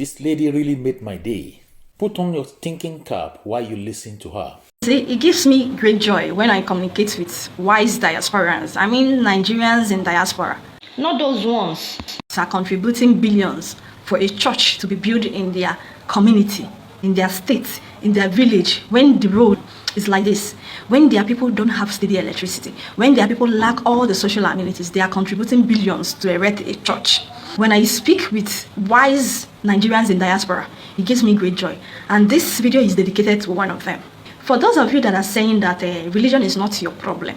This lady really made my day. Put on your thinking cap while you listen to her. See, it gives me great joy when I communicate with wise diasporans. I mean Nigerians in diaspora. Not those ones are contributing billions for a church to be built in their community, in their state, in their village, when the road is like this, when their people don't have steady electricity, when their people lack all the social amenities, they are contributing billions to erect a church. When I speak with wise Nigerians in diaspora, it gives me great joy. And this video is dedicated to one of them. For those of you that are saying that religion is not your problem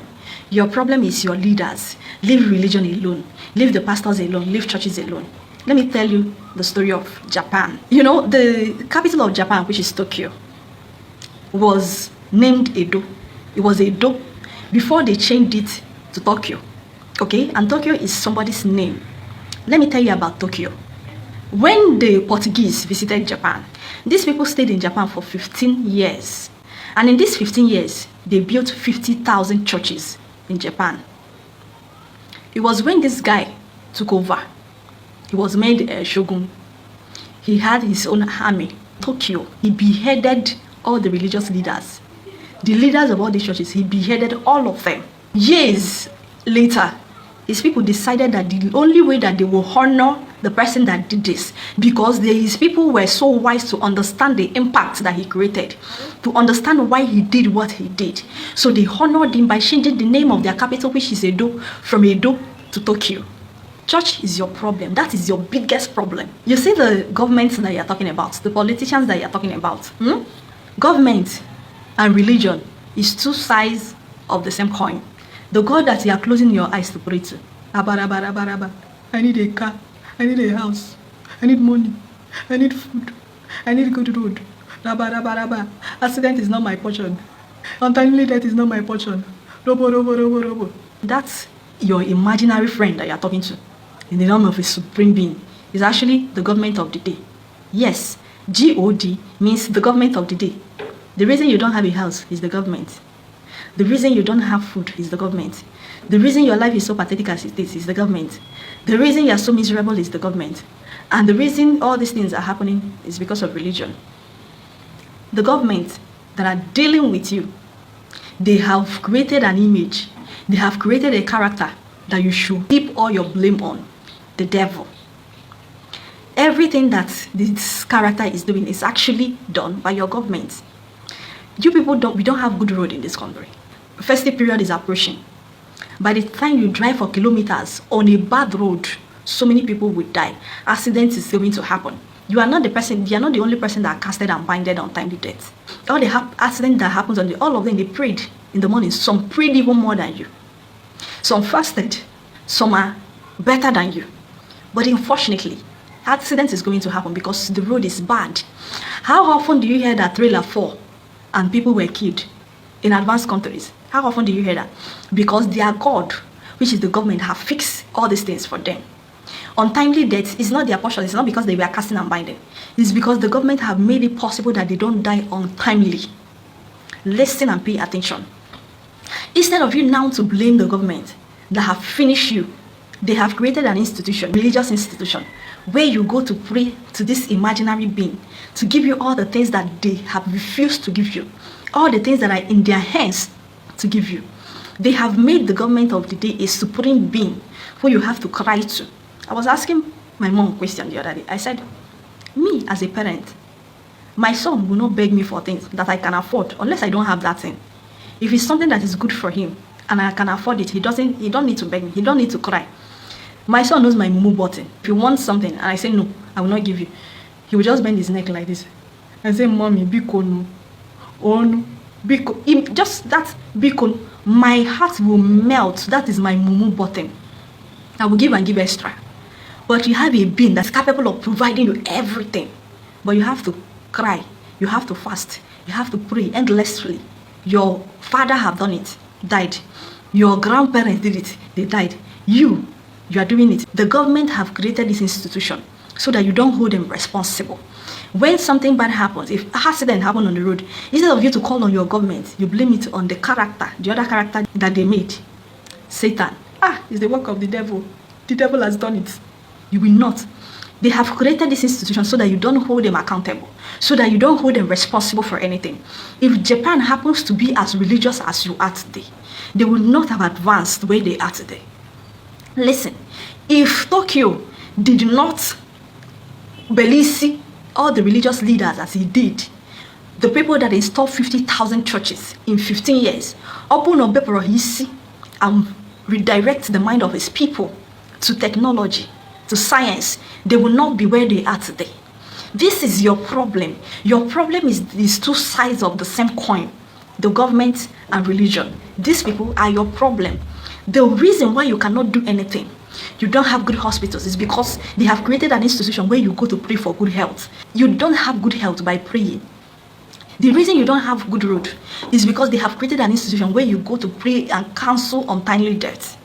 is your leaders. Leave religion alone. Leave the pastors alone. Leave churches alone. Let me tell you the story of Japan. You know, the capital of Japan, which is Tokyo, was named Edo. It was Edo before they changed it to Tokyo. Okay? And Tokyo is somebody's name. Let me tell you about Tokyo. When the Portuguese visited Japan, these people stayed in Japan for 15 years. And in these 15 years, they built 50,000 churches in Japan. It was when this guy took over. He was made a shogun. He had his own army. Tokyo, he beheaded all the religious leaders. The leaders of all these churches, he beheaded all of them. Years later, his people decided that the only way that they will honor the person that did this, because his people were so wise to understand the impact that he created, to understand why he did what he did. So they honored him by changing the name of their capital, which is Edo, from Edo to Tokyo. Church is your problem. That is your biggest problem. You see the government that you're talking about, the politicians that you're talking about. Government and religion is two sides of the same coin. The God that you are closing your eyes to pray to. I need a car. I need a house. I need money. I need food. I need good road. Accident is not my portion. Untimely death is not my portion. Robo. That's your imaginary friend that you are talking to in the name of a supreme being. Is actually the government of the day. Yes, God means the government of the day. The reason you don't have a house is the government. The reason you don't have food is the government. The reason your life is so pathetic as it is the government. The reason you are so miserable is the government. And the reason all these things are happening is because of religion. The government that are dealing with you, they have created an image. They have created a character that you should heap all your blame on. The devil. Everything that this character is doing is actually done by your government. You people we don't have good road in this country. Festive period is approaching. By the time you drive for kilometers on a bad road, so many people will die. Accidents is going to happen. You are not the only person that are casted and binded on timely death. All the accident that happens all of them, they prayed in the morning. Some prayed even more than you. Some fasted. Some are better than you. But unfortunately, accident is going to happen because the road is bad. How often do you hear that trailer fall and people were killed in advanced countries? How often do you hear that? Because their God, which is the government, have fixed all these things for them. Untimely death is not their portion. It's not because they were casting and binding. It's because the government have made it possible that they don't die untimely. Listen and pay attention. Instead of you now to blame the government that have finished you, they have created an institution, religious institution, where you go to pray to this imaginary being to give you all the things that they have refused to give you, all the things that are in their hands to give you. They have made the government of the day a supreme being who you have to cry to. I was asking my mom a question the other day. I said, me as a parent, my son will not beg me for things that I can afford unless I don't have that thing. If it's something that is good for him and I can afford it, he don't need to beg me. He don't need to cry. My son knows my mumu button. If he wants something and I say no, I will not give you, he will just bend his neck like this. I say, mommy, biko no. Oh no. Biko. Just that biko, my heart will melt. That is my mumu button. I will give and give extra. But you have a being that's capable of providing you everything. But you have to cry. You have to fast. You have to pray endlessly. Your father have done it, died. Your grandparents did it, they died. You are doing it. The government have created this institution so that you don't hold them responsible. When something bad happens, if an accident happens on the road, instead of you to call on your government, you blame it on the character, the other character that they made. Satan. It's the work of the devil. The devil has done it. You will not. They have created this institution so that you don't hold them accountable, so that you don't hold them responsible for anything. If Japan happens to be as religious as you are today, they will not have advanced the way they are today. Listen, if Tokyo did not release all the religious leaders as he did, the people that installed 50,000 churches in 15 years, open up and redirect the mind of his people to technology, to science, they will not be where they are today. This is your problem. Your problem is these two sides of the same coin, the government and religion. These people are your problem. The reason why you cannot do anything, you don't have good hospitals, is because they have created an institution where you go to pray for good health. You don't have good health by praying. The reason you don't have good road is because they have created an institution where you go to pray and counsel untimely death.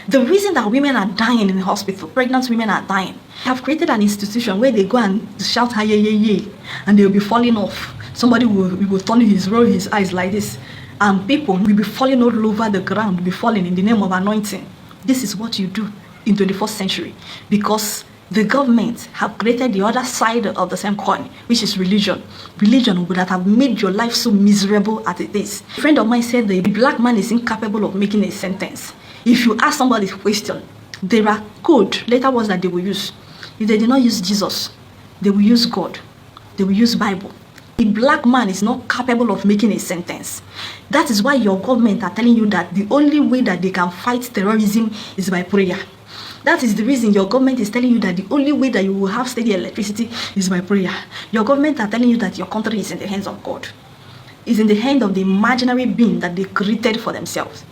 The reason that women are dying in the hospital, pregnant women are dying, have created an institution where they go and shout, "Hey, yeah, yeah, yeah," and they'll be falling off. Somebody will roll his eyes like this, and people will be falling all over the ground, will be falling in the name of anointing. This is what you do in 21st century, because the government have created the other side of the same coin, which is religion. Religion would have made your life so miserable as it is. A friend of mine said the black man is incapable of making a sentence. If you ask somebody a question, there are code, later words that they will use. If they did not use Jesus, they will use God. They will use Bible. A black man is not capable of making a sentence. That is why your government are telling you that the only way that they can fight terrorism is by prayer. That is the reason your government is telling you that the only way that you will have steady electricity is by prayer. Your government are telling you that your country is in the hands of God. It's in the hand of the imaginary being that they created for themselves.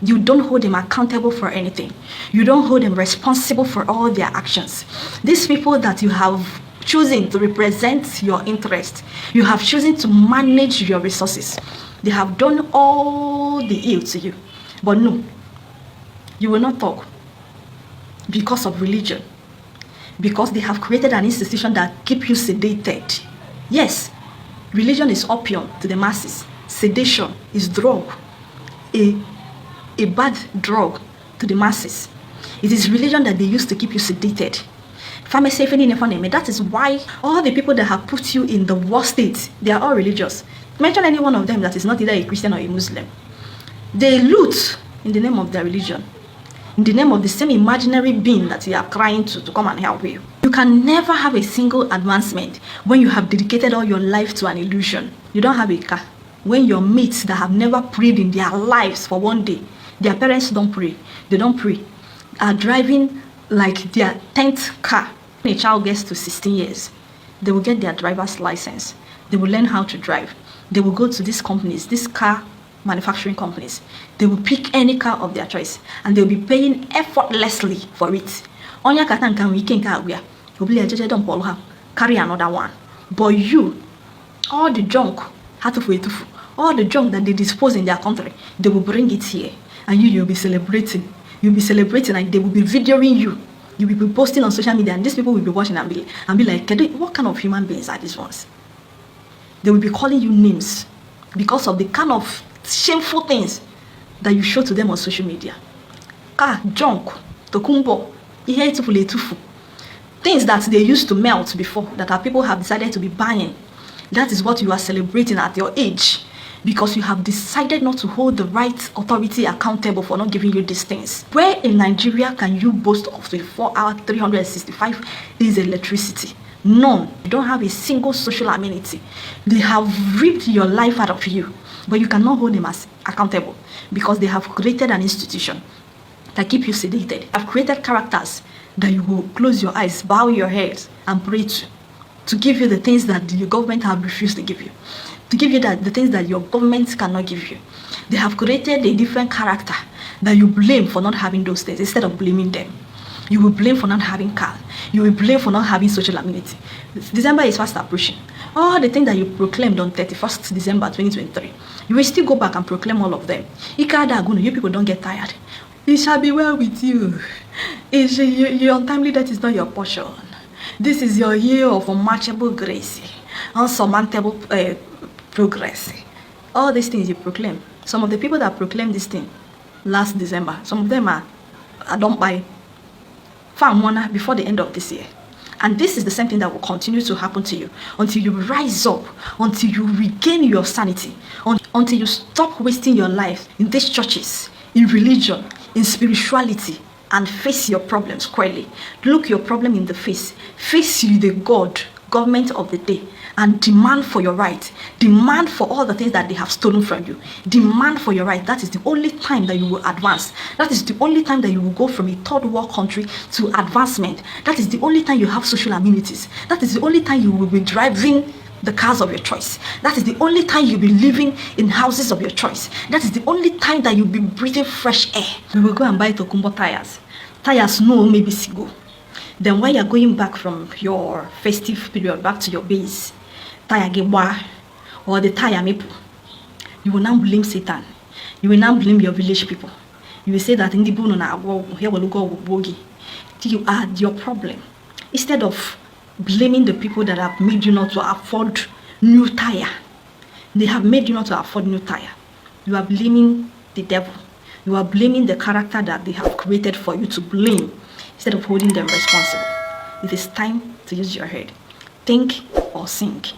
You don't hold them accountable for anything. You don't hold them responsible for all their actions. These people that you have chosen to represent your interest, you have chosen to manage your resources, they have done all the ill to you. But no, you will not talk because of religion, because they have created an institution that keep you sedated. Yes, religion is opium to the masses. Sedation is drug, a bad drug to the masses. It is religion that they use to keep you sedated. That is why all the people that have put you in the worst state, they are all religious. Mention any one of them that is not either a Christian or a Muslim. They loot in the name of their religion, in the name of the same imaginary being that you are crying to come and help you. You can never have a single advancement when you have dedicated all your life to an illusion. You don't have a car. When your mates that have never prayed in their lives for one day, their parents don't pray, they don't pray, are driving like their 10th car. When a child gets to 16 years, they will get their driver's license. They will learn how to drive. They will go to these companies, these car manufacturing companies. They will pick any car of their choice and they will be paying effortlessly for it. Onya katan weekend car we are carry another one. But you, all the junk, all the junk that they dispose in their country, they will bring it here. And you'll be celebrating. You'll be celebrating and they will be videoing you. You will be posting on social media and these people will be watching and be like, what kind of human beings are these ones? They will be calling you names because of the kind of shameful things that you show to them on social media. Junk, tokumbo, things that they used to melt before, that our people have decided to be buying. That is what you are celebrating at your age, because you have decided not to hold the right authority accountable for not giving you these things. Where in Nigeria can you boast of 24-hour, 365 days electricity? None. You don't have a single social amenity. They have ripped your life out of you, but you cannot hold them as accountable because they have created an institution that keep you sedated. Have created characters that you will close your eyes, bow your head, and pray to give you the things that the government have refused to give you. To give you the things that your government cannot give you. They have created a different character that you blame for not having those things instead of blaming them. You will blame for not having car. You will blame for not having social amenity. December is fast approaching. All the things that you proclaimed on 31st December 2023, you will still go back and proclaim all of them. You people don't get tired. It shall be well with you. Your untimely death is not your portion. This is your year of unmatchable grace, unsurmountable progress. All these things you proclaim. Some of the people that proclaimed this thing last December, some of them are don't buy farm one before the end of this year. And this is the same thing that will continue to happen to you until you rise up, until you regain your sanity, until you stop wasting your life in these churches, in religion, in spirituality, and face your problems squarely. Look your problem in the face. Face you, the government of the day, and demand for your right. Demand for all the things that they have stolen from you. Demand for your right. That is the only time that you will advance. That is the only time that you will go from a third world country to advancement. That is the only time you have social amenities. That is the only time you will be driving the cars of your choice. That is the only time you'll be living in houses of your choice. That is the only time that you'll be breathing fresh air. We will go and buy Tokumbo tires. Tires no maybe sigo. Then when you're going back from your festive period back to your base, tire gewa or the tire maple, you will now blame Satan. You will now blame your village people. You will say that in the bono na here will go bogi. You are your problem. Instead of blaming the people that have made you not to afford new tire. They have made you not to afford new tire. You are blaming the devil. You are blaming the character that they have created for you to blame instead of holding them responsible. It is time to use your head. Think or sink.